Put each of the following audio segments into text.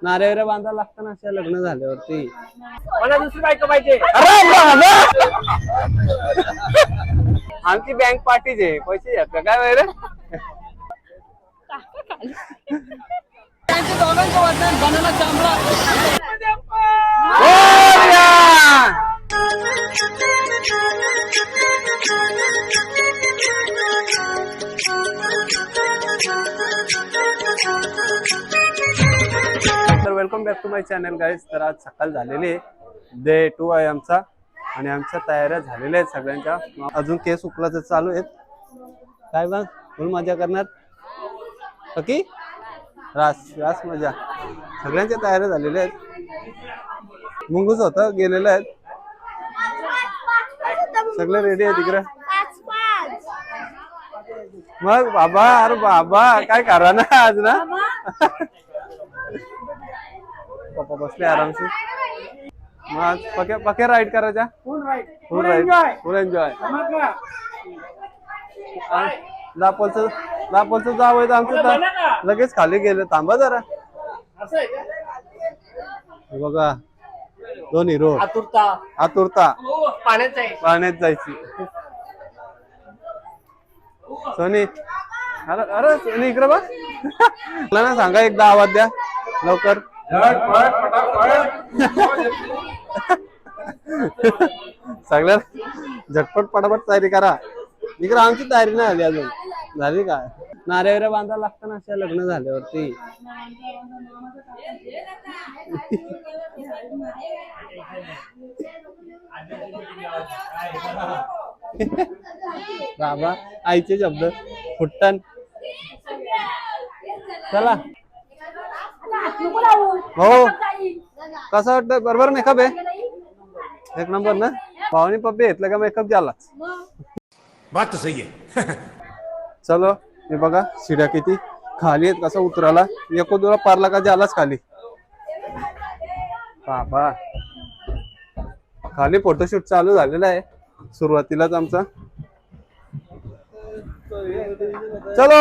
नारेवऱ्या बांधायला लागतं ना अशा लग्न झाल्यावरती. मला दुसरी बायको पाहिजे. आमची बँक पार्टीच आहे, पैसे येत का काय वगैरे. तर welcome back to my channel guys. तर आज सकाळ झालेली आहे, डे 2 आहे आमचा आणि आमच्या तयाऱ्या झालेल्या आहेत सगळ्यांच्या. अजून केस उकलाचं चालू आहेत. काय बघ फुल मजा करणार ओके. रास रास मजा. सगळ्यांच्या तयाऱ्या झालेल्या आहेत. मुंगूस होतं गेलेलं आहेत, सगळे रेडी आहे तिकडे. मग बाबा, अरे बाबा काय करा ना आज ना. पप्पा बसले आरामशी. मग आज पक्या राईड करायच्या. फुल राईड फुल एन्जॉय. दापोलचं जावं आहे आमचं, लगेच खाली गेले. थांबा जरा. बघा दोन हिरो. आतुरता पाण्यात जायची. सोनी, अरे अरे सोनी इकडे बघ. मला ना सांगा एकदा आवाज द्या लवकर. सगळ्या झटपट पटापट तयारी करा. इकडे आमची तयारी नाही झाली अजून. झाली काय? नारेवऱ्या बांधायला लागतं ना अशा लग्न झाल्यावरती. बाबा आईचे शब्द फुटन. चला हो, कसं वाटतं? बरोबर मेकअप आहे, एक नंबर ना. पाहुणे पप्पी घेतलं का मेकअप झालाच. बात तो सही है. चलो हे बघा शिड्या किती खाली आहेत, कसं उतराला. एको दुरा पारला का झालाच खाली. बाबा खाली फोटोशूट चालू झालेला आहे सुरुवातीलाच आमचा. चलो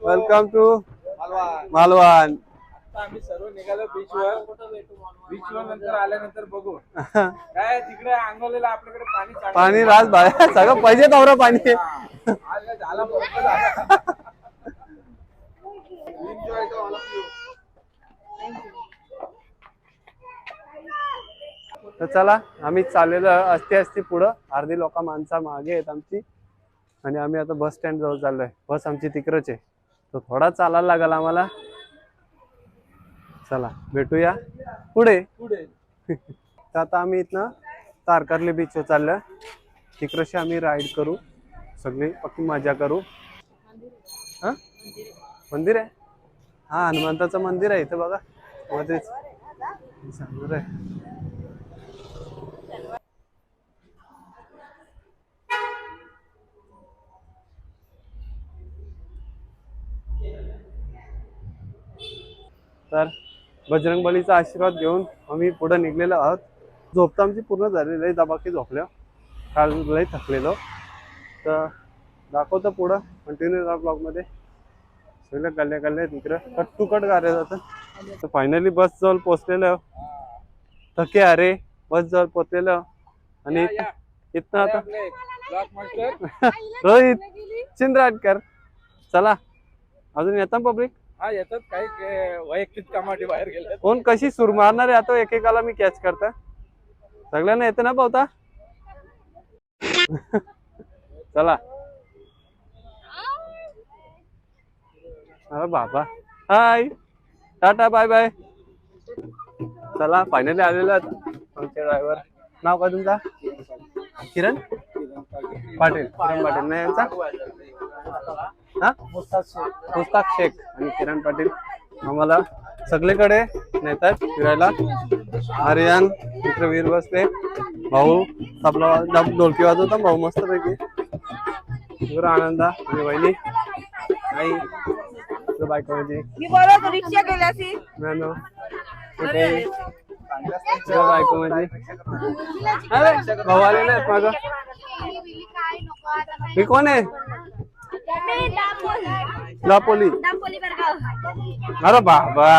वेलकम टू मालवण. आम्ही सर्व निघालो बीचवर नंतर आल्यानंतर बघू काय तिकडे अंगवलेलं आपल्याकडे पाणी रास बाहेर सगळं पाहिजे तवरं पाणी. झाला तर चला आम्ही चाललेलो असते पुढं. अर्धी लोक माणसा मागे आहेत आमची आणि आम्ही आता बस स्टँड जवळ चाललोय. बस आमची तिकडच आहे, तर थोडा चालायला लागेल आम्हाला. चला भेटूया पुढे. तर आता आम्ही इथनं तारकर्ली बीचवर चाललोय. तिकडशी आम्ही राईड करू, सगळी पक्की मजा करू. हा मंदिर आहे, हा हनुमंताचं मंदिर आहे इथं बघा मध्येच. चांगलं आहे. तर बजरंगबलीचा आशीर्वाद घेऊन आम्ही पुढे निघलेलो आहोत. झोप आमची पूर्ण झालेली आहे, दबाकी झोपल्या, काल लई थकलेलो. तर दाखवतो पुढं कंटिन्यू ब्लॉग मध्ये. सगळं गल्ल्या तिकडं कट टू कट गाड्या जातं. तर फायनली बस जवळ पोचलेलो. थके अरे बस जवळ पोचलेलो. आणि इथनं आता रोहित चिंद्राटकर. चला अजून येतात पब्लिक. हा येतात काही वैयक्तिक कामासाठी बाहेर गेले. कोण कशी सूर मारणार आहे आता एकेकाला मी कॅच करता. सगळ्यांना येतं ना पावता. चला अरे बाबा हाय टाटा बाय बाय. चला फायनली आलेलो आमचे ड्रायव्हर. नाव काय तुमचा? किरण पाटील. किरण पाटील नाही यांचा हा मुस्ताक शेख आणि किरण पाटील आम्हाला सगळीकडे नेतात फिरायला. आर्यन मित्रवीर बसले, भाऊ तबला ढोलकी वाजवता भाऊ मस्त पैकी. आनंदा आणि वहिनी आई बायको माझी. रिक्षा केल्यासी बायको माझी. अरे भाऊ आलेले आहेत माझं. मी कोण आहे? दापोली दापोली अरे बाबा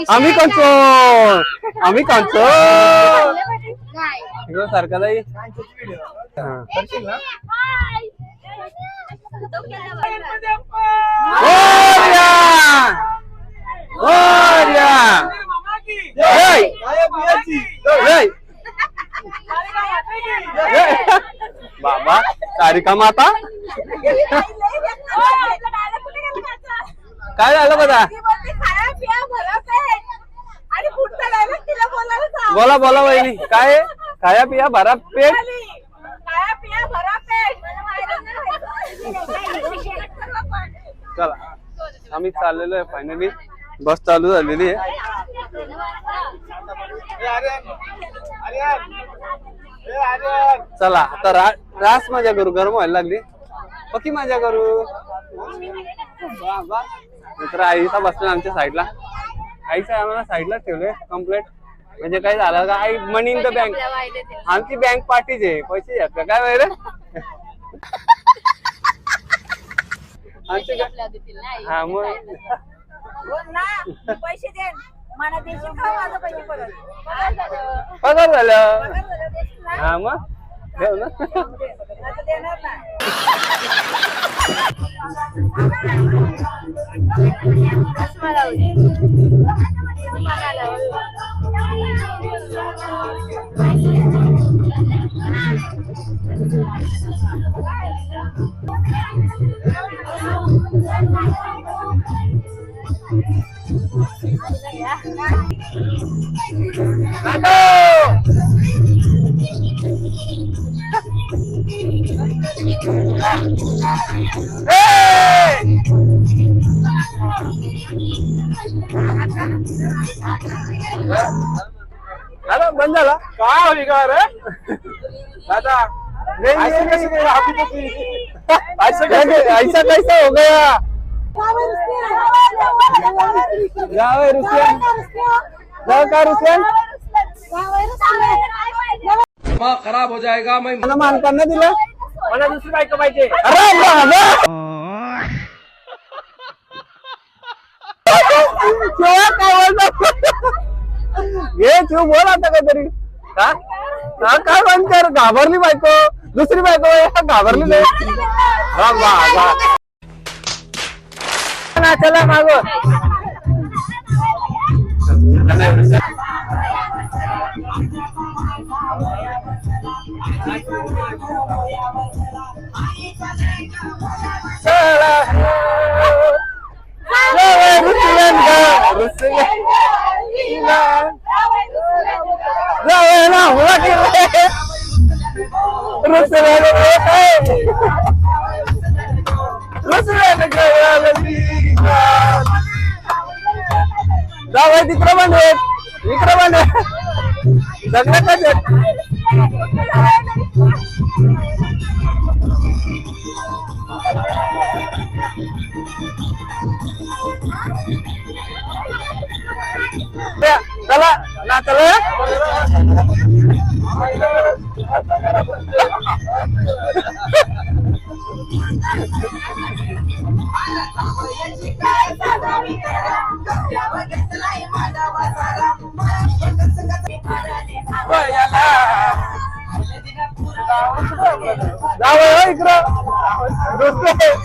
आम्ही कंचो इकडं सारखा जाई बाबा सारिका माता काय झालं बघा बोला बोला वहिनी काय खाया पिया भरा पेट चला आम्ही चाललेलो आहे फायनली बस चालू झालेली आहे चला आता रास मजा करू गरम व्हायला लागली पक्की मजा करू मित्र आईचा बसला आमच्या साईडला आईचा आम्हाला साईडला ठेवले कम्प्लीट म्हणजे काय झालं का I money in the bank आमची बँक पार्टीच आहे पैसे द्या का काय वगैरे हा मग पैसे दे मला देशील का माझं पैसे परत पगार झालं हा मग ठेव ना आता देणार नाही दादा बंद झाला काय होई का रे दादा ऐसे कैसे गए अभी तो ऐसा कैसा हो गया जाओ रुसियन जाओ का रुसियन दिमाग खराब हो जाएगा मैं मला मानताना दिलं मला दुसरी बायको पाहिजे अरे बाबा ये तू बोल आता काहीतरी हा हा काय म्हणते घाबरली बायको दुसरी बायको घाबरली नाही चला माग जाऊ तिकडं बंद इकडं बंद जगण्यात चला ना चला जाऊ इकडं दुसरे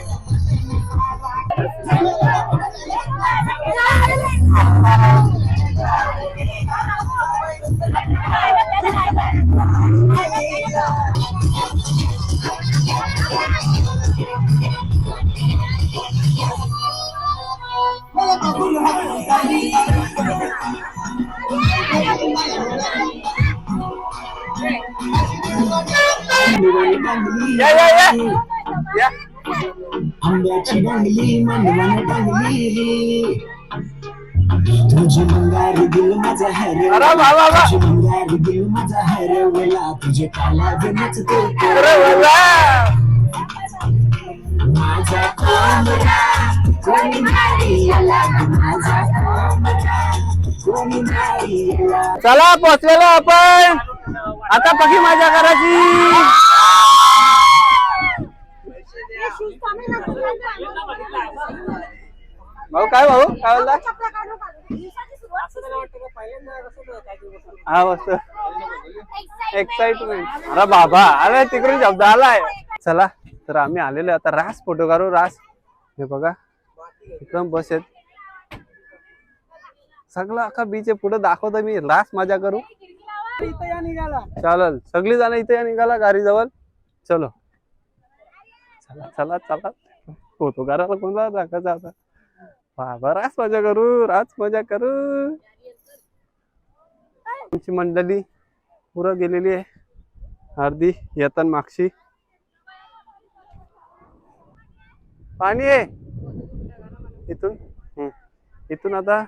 या आंब्याची बांगली मानवाने बांगली तुझी मंगारी दिल माझा हरे अरे बाबा तुझी मंगारी दिल माझा हरवला तुझे काला विनच अरे बाबा माझा कोंबडा कोणी नाही आला माझा कोंबडा कोणी नाही आला चला पोचलेलो आपण आता पकी मजा करायची भाऊ काय बोलला? चपला काढू काढू. दिवसाची सुरुवात हा मस्त एक्साइटमेंट. अरे बाबा अरे तिकडून शब्द आलाय. चला तर आम्ही आलेलो आता रास फोटो काढू. रास हे बघा एकदम बस आहेत सगळं अख्खा बीच आहे. पुढे दाखवतो मी. रास मजा करू. चालेल सगळी जण इथे या निघाला गाडी जवळ. चलो चला चला चला फोटो काढायला कोणता दाखवायचा आता. बाबा रास मजा करू. रास मजा करू. तुमची मंडळी पुरं गेलेली आहे अर्धी येताना मागची. पाणी आहे इथून. इथून आता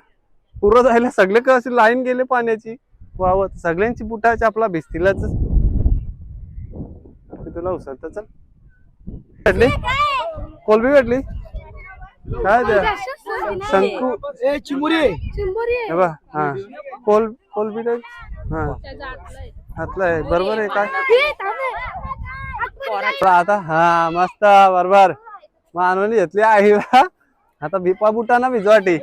पुरं जायला सगळे कशी लाईन गेले पाण्याची वावत. सगळ्यांची बुटा चपला भिजतीलच. तुला उसळत चल. भेटली कोलबी भेटली काय द्या शंकू चिमुरी हे बा. हा कोलबी हा हातला आहे बरोबर आहे काय आता. हा मस्त बरोबर मानवणी घेतली आहे. आता बिपा बुटा ना भिजवाटी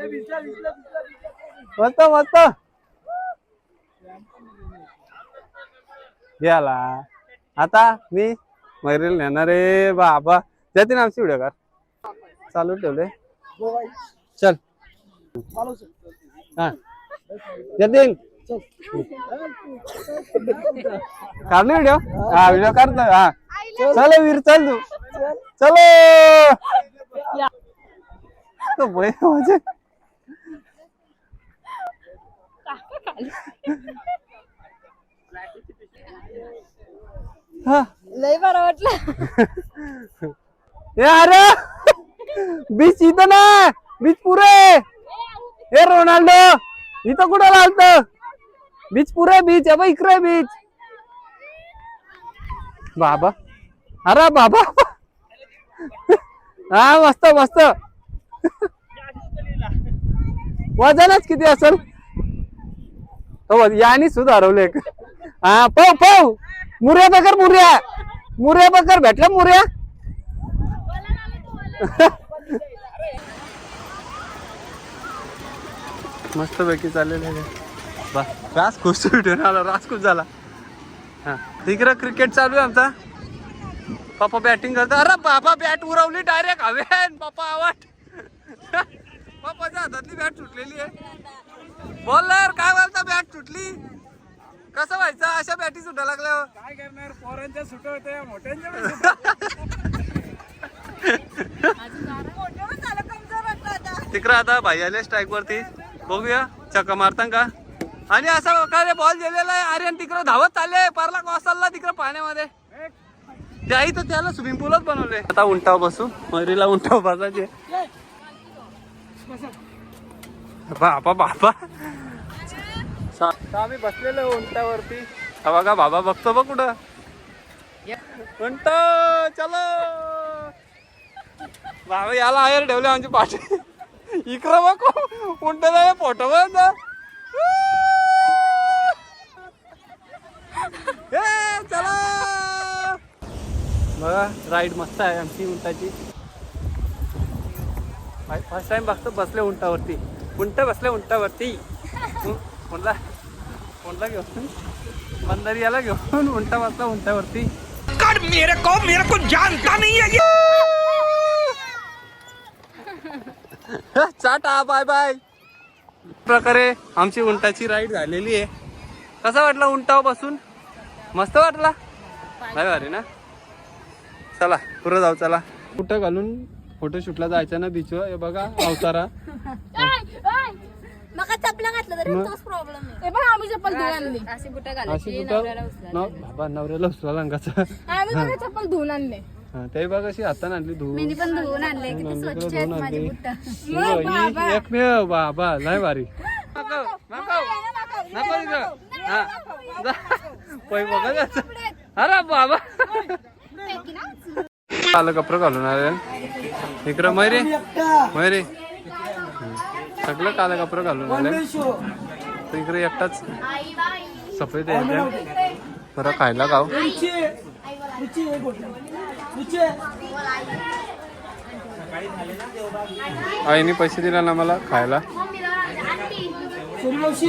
मस्त मस्त गेला. आता मी मैरील नेणार रे बाबा. जाते ना आमची व्हिडिओ कार चालू ठेवले. चल हा जतीन काढली व्हिडिओ. हा व्हिडिओ काढतो. हा चल वीर चल तू चलो. माझे हा लय बरं वाटलं. अरे बीच इथं ना. बीच पुरे. हे रोनाल्डो इथं कुठं लावत. बीच पुरे बीच आहे इकडे बीच. बाबा अरे बाबा हा मस्त मस्त. वजनच किती असेल यानी सुधारवले. हा पाव पाव मुर्या बकर मुर्या मुर्या बकर भेटला मुर्या. मस्त पैकी चाललेलं आहे. रास खुश आला. रास खुश झाला. हा तिकडं क्रिकेट चालू आहे आमचा. पापा बॅटिंग करतो. अरे बाबा बॅट उरवली डायरेक्ट हवेन. पापा आवाज पापाच्या हातातली बॅट सुटलेली आहे. बॉलर काय बोलता बॅट सुटली. कसं व्हायचं अशा बॅटी सुटा लागल्यावर. काय करणार पोरांच्या सुट होते मोठ्यांच्या तिकडं आता भाई आले स्ट्राईक वरती. बघूया चक्का मारता का. आणि असं काय बॉल गेलेला आहे. आर्यन तिकडं धावत चालले. पारला कॉसलला तिकडं पाण्यामध्ये. त्याही तर त्याला स्विमिंग पूलच बनवले. आता उंटाव बसू. मरीला उंटाव बसायचे. बाबा बाबा आम्ही बसलेलो उंटावरती. बघा बाबा बघतो बघ कुठं उंट. चलो बाबा याला आयर ठेवले आमची पाठी. इकडं बघ उंट जाय फोटो बघ. चला बघा राईड मस्त आहे आमची उंटाची. फर्स्ट टाइम बघतो बसले उंटावरती. उंट बसले उंटावरती. कोणला घेऊन बंदर याला घेऊन उंटा बसला उंटावरती. मेरे को जानता नहीं है. Tata bye bye. प्रकारे आमची उंटाची राईड झालेली आहे. कसा वाटला उंटावर बसून. मस्त वाटला नाही भारी ना. चला पुढे जाऊ. चला कुठं घालून फोटोशूटला जायचं ना बीचवर. हे बघा अवतारा. मका चपला घातलं तरी तोच प्रॉब्लेम आहे. पण आम्ही चप्पल धुवून आणली. अशी बुटा घालायची बाबा नवऱ्याला उचला लंगाचा. आम्ही बघा चप्पल धुवून आणले. ते बघा अशी हाताने आणली धुवून. मी पण धुवून आणले. किती स्वच्छ आहेत माझे बुट. एकमेव बाबा लय भारी. अरे बाबा काल कपडे घालून आले. इकडं मैरे मैरे सगळं काल कपडे घालून आले. इकडे एकटाच सफेद आहे. बरं खायला गाव. आईने पैसे दिला ना मला खायला.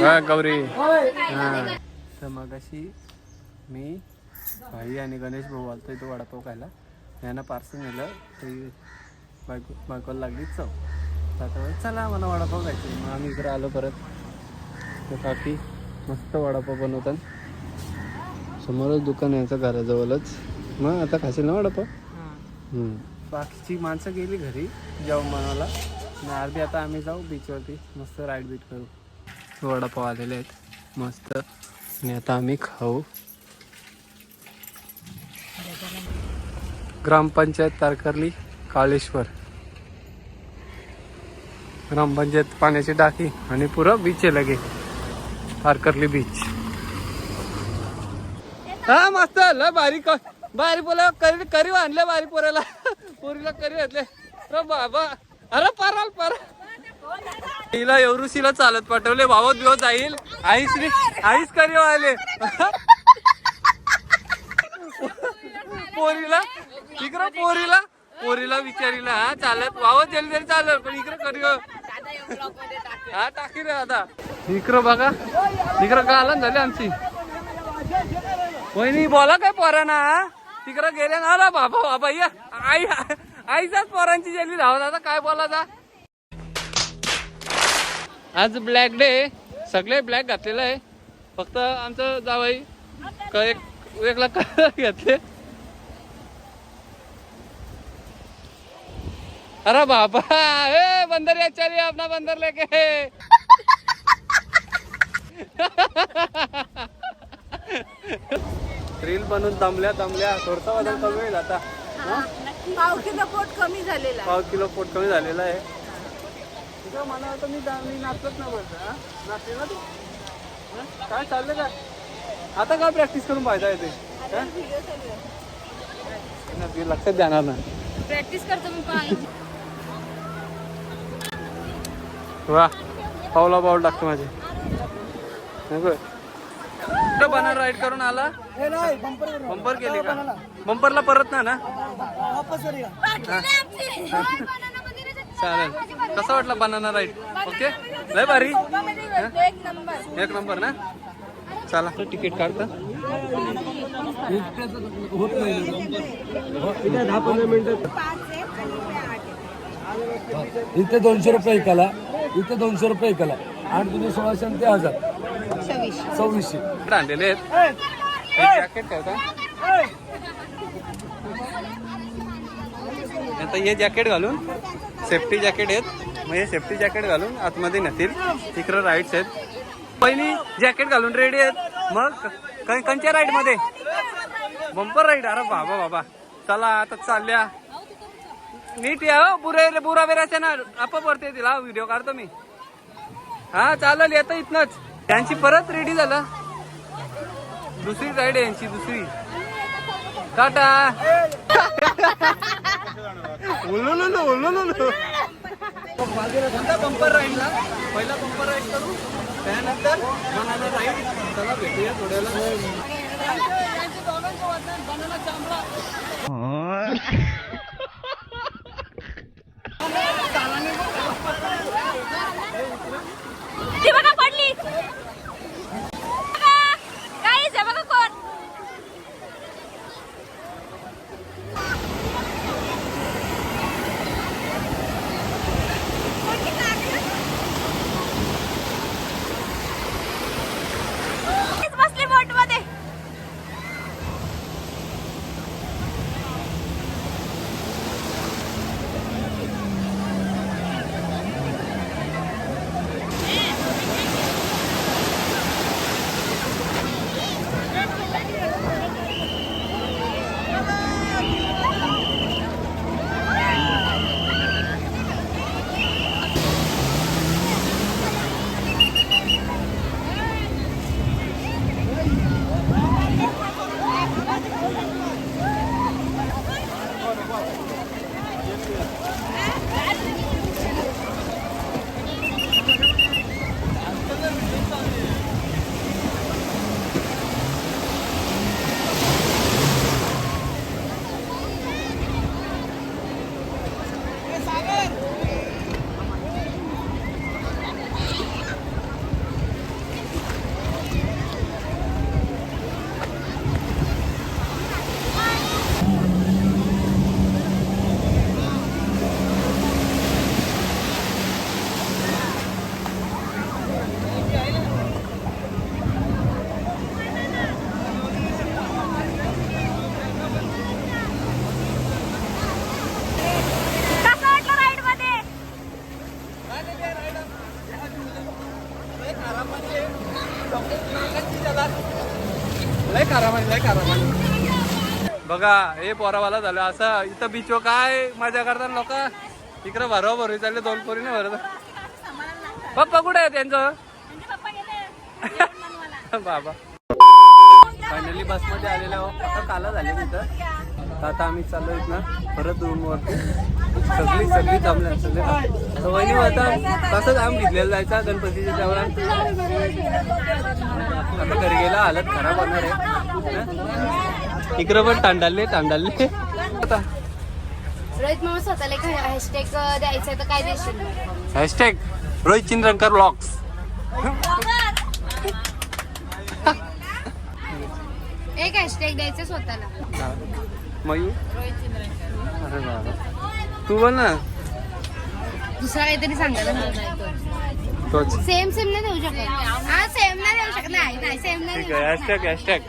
हा, गौरी. हा. तर मग अशी मी भाई आणि गणेश भाऊ आलतो इथं वडापाव खायला. यांना पार्सल नेलं ते बायकोला लागली चव. आता चला मला वडापाव खायचे. मग आम्ही इकडे आलो परत. तर काकी मस्त वडापाव बनवतात. समोरच दुकान आहे याचं घराजवळच. मग आता खाशील ना वडापाव. बाकीची माणसं गेली घरी जेवण बनवायला आणि अर्धी आता आम्ही जाऊ बीचवरती मस्त राईड बीट करू. वडापाव आलेले आहेत मस्त आणि आता आम्ही खाऊ. ग्रामपंचायत तारकर्ली काळेश्वर. ग्रामपंचायत पाण्याची टाकी आणि पुरं बीच आहे लगे तारकर्ली बीच. हा मस्त लय बारीक बारी पोला करी आणले बारी पोऱ्याला पोरीला करी घातले. अरे बाबा अरे पराल पर तिला एवढूशीला चालत पाठवले. भाव दिवस जाईल आईच करी आले पोरीला इकडं पोरीला विचारीला हा चालत वावत गेली तरी चालत पण इकडं करी हा टाकी रे आता. इकडं बघा इकडं गालन झाली आमची. वहिनी बोला काय पोरांना तिकडं गेले ना. अरे बाबा बाबा या आईचाच पोरांची जेली धावत. आता काय बोलायचा. आज ब्लॅक डे सगळे ब्लॅक घातलेलं आहे. फक्त आमचं जावई एक वेगळा कलर घेतले. अरे बाबा ए बंदर या चलिए अपना बंदर लेके. रील बनवून दमल्या थोडसा वजन कमी होईल आता. पाव किलो पोट कमी झालेला. पाव किलो पोट कमी झालेला आहे. तुझं मला वाटतं मी नाचत ना बोलतो. नाचते ना तू. काय चाललं का आता काय प्रॅक्टिस करून पाहिजे येते लक्षात देणार ना. प्रॅक्टिस करतो मी पाय. वा पावला पाऊल टाकतो माझे. बनार राईड करून आला. बंपर केली का बंपरला परत ना चालेल. कसा वाटला बनाना राईड. ओके लय भारी एक नंबर ना. चला तिकीट काढता. 10-15 मिनिटं. इथे 200 रुपये एकाला. इथे 200 रुपये एकाला. 8 दुने 1600 आणि ते 1000 2600 आणलेले आहेत. जॅकेट काय का आता हे जॅकेट घालून सेफ्टी जॅकेट आहेत. मग हे सेफ्टी जॅकेट घालून आतमध्ये नेतील. तिकडं राईड्स आहेत. पहिली जॅकेट घालून रेडी आहेत. मग कंच्या राईड मध्ये बंपर राईड. अरे बाबा बाबा चला आता चालल्या. नीट या हो बुरा बेराच्या ना आपोआप वरती येतील. हा व्हिडिओ काढतो मी. हा चालेल येतं इथनच. त्यांची परत रेडी झालं. दुसरी राईड आहे यांची दुसरी. टाटा बंपर राईडला पहिला बंपर राईड करू त्यानंतर बनाना राईड. चला भेटूया थोड्याला. ती बघा पडली. गाईस हे बघा कोण. बसली बोट मध्ये. बघा हे पोरावाला झालं असं इथं बीचवर काय मजा करतात लोक. इकडं भरवा भरवी चालले 2 पोरी नाही भरत. पप्पा कुठे आहे त्यांचं बाबा. फायनली बसमध्ये आलेलो आहोत. आता काला झाले तिथं. आता आम्ही चाललो ना परत रूमवरती. सगळी जमल्या सगळे वहिनी होता तसंच आम घेतलेला जायचा गणपतीच्या जेवण. आता घरी गेला हालत खराब होणार आहे. इकडं पण तांडाले आता रोहित मामा स्वतःला हॅशटॅग द्यायचं तर काय देशील? Hashtag Rohit Chindrakar blogs. एक हॅशटॅग द्यायचं स्वतःला. मयूर रोहित चिंद्रकर. अरे बाबा तू बोल ना. दुसरा काहीतरी सांगायला तोच सेम नाही देऊ शकत. हा सेम नाही देऊ शकत. नाही सेम नाही ठीक देऊ आहे. शकत. हॅशटॅग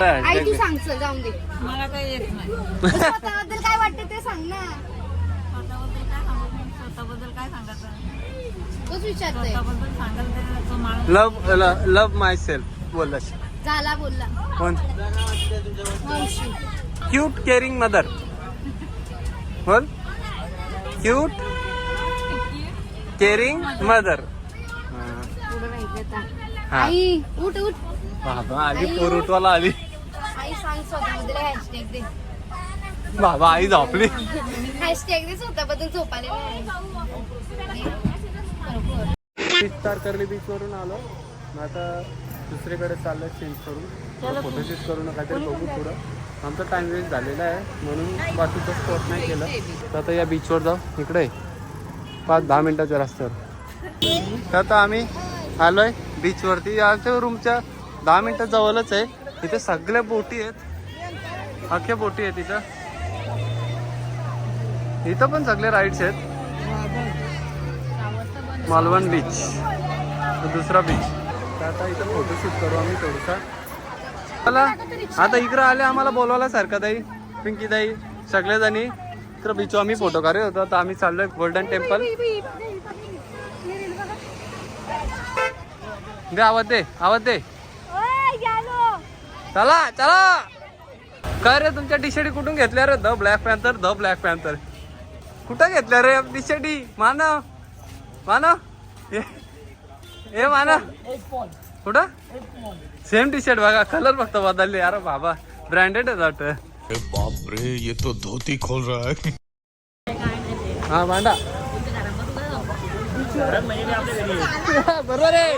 आई तू सांग चल जाऊन दे. मला काही येत नाही. स्वतःबद्दल काय वाटतं ते सांग ना. स्वतःबद्दल काय सांगायचं तोच विचारतोय. लव माय सेल्फ बोल. झाला बोलला कोण? मावशी. क्यूट केअरिंग मदर बोल. Cute caring mother. पुढे राहिलं आता. हा. आई उठ उठ. बाबा आली पोर उठवायला आली. आई सांग स्वतःबद्दल हॅशटॅग दे. बाबा आई झोपली. हॅशटॅग दे स्वतःबद्दल झोपाले नाही. तारकर्ली बीच वरून आलो. आता दुसरीकडे चाललं चेंज करून फोटोशूट करून काहीतरी बघू पुढं. आमचा टाइम वेस्ट झालेला आहे म्हणून बाकीचं स्पॉट नाही केलं. तर आता या बीचवर जाऊ. इकडे 5-10 मिनिटाच्या रस्त्यावर. तर आता आम्ही आलोय बीचवरती. आमच्या रूमच्या 10 मिनिटं जवळच आहे. इथे सगळ्या बोटी आहेत. अख्ख्या बोटी आहेत इथं. इथं पण सगळे राईड्स आहेत. मालवण बीच दुसरा बीच. तर आता इथं फोटोशूट करू आम्ही थोडंसं. मला आता इकडं आले आम्हाला बोलवायला सारखा ताई पिंकी ताई सगळेजणी इकडं बीचवर आम्ही फोटो काढत होतो. तर आम्ही चाललोय गोल्डन टेम्पल. दे आवाज दे. चला काय रे तुमच्या टी शर्टी कुठून घेतल्या रे? द ब्लॅक पॅन्थर कुठं घेतल्या रे टी शर्टी? मानव हे मानव कुठं? सेम टी शर्ट बघा कलर फक्त बदलले. यार बाबा ब्रँडेड आहे वाटतं. बाप रे ये तो धोती खोल रहा है. हा भांडा बरोबर आहे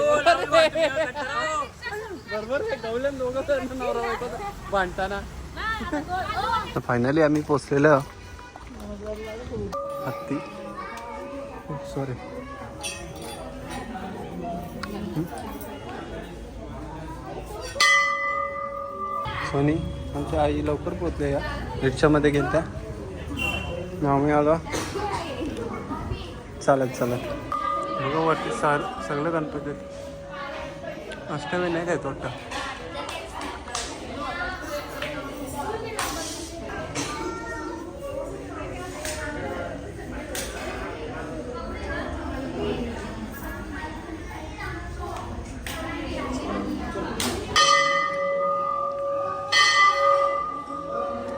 गवलन दोघं नवरा बायको भांडताना. फायनली आम्ही पोचलेलो हत्ती. सॉरी सोनी आमच्या आई लवकर पोचले. या रिक्षामध्ये गेल्या. आम्ही आलो चालत बघा वरती सगळं गणपती अष्टविनायक आहेत वाटतं.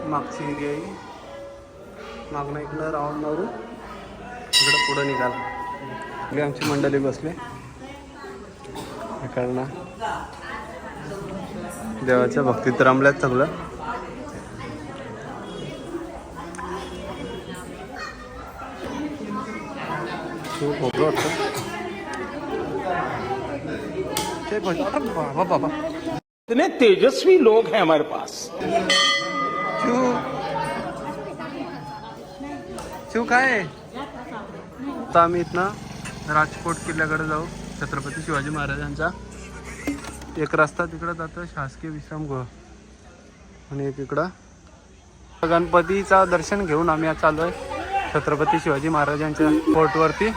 मागची एरिया आहे. मागणं इकडं राऊंड मारून इकडं पुढं निघाला. इकडे आमची मंडळी बसले. इकडनं देवाच्या भक्तीत रमल्यात सगळं. खूप खोबरं वाटतं ते बाबा इतने तेजस्वी लोग हैं हमारे पास. शिव काय आता आम्ही इथनं राजकोट किल्ल्याकडे जाऊ. छत्रपती शिवाजी महाराजांचा एक रस्ता तिकडं जातं शासकीय विश्रामगृह आणि एक इकडं गणपतीचा दर्शन घेऊन आम्ही आज चालू आहे छत्रपती शिवाजी महाराजांच्या फोर्टवरती.